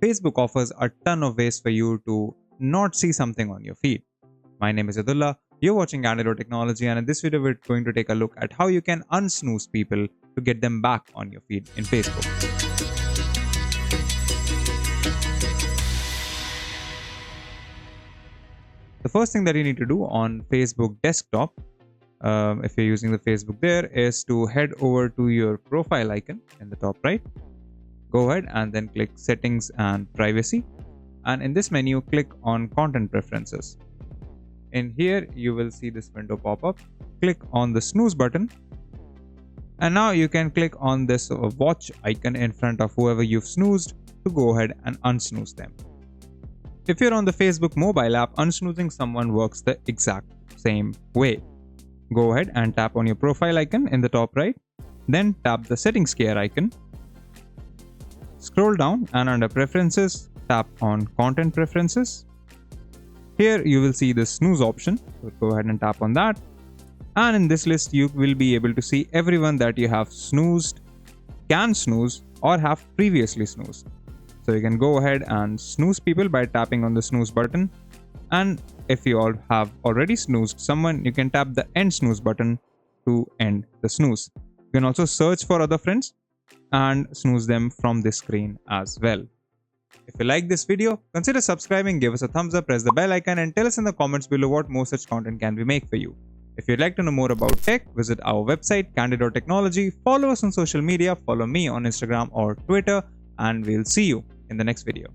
Facebook offers a ton of ways for you to not see something on your feed. My name is Adullah, you're watching Candid.Technology, and in this video we're going to take a look at how you can unsnooze people to get them back on your feed in Facebook. The first thing that you need to do on Facebook desktop, if you're using the Facebook there, is to head over to your profile icon in the top right. Go ahead and then click Settings and Privacy, and in this menu click on Content Preferences. In here you will see this window pop up. Click on the snooze button, and now you can click on this watch icon in front of whoever you've snoozed to go ahead and unsnooze them. If you're on the Facebook mobile app, unsnoozing someone works the exact same way. Go ahead and tap on your profile icon in the top right, then tap the settings gear icon. Scroll down and under preferences, tap on content preferences. Here you will see the snooze option, so go ahead and tap on that. And in this list you will be able to see everyone that you have snoozed, can snooze, or have previously snoozed. So you can go ahead and snooze people by tapping on the snooze button, and if you all have already snoozed someone, you can tap the end snooze button to end the snooze. You can also search for other friends and snooze them from this screen as well. If you like this video, consider subscribing, give us a thumbs up, press the bell icon, and tell us in the comments below what more such content can we make for you. If you'd like to know more about tech, visit our website Candid.Technology, follow us on social media, follow me on Instagram or Twitter, and we'll see you in the next video.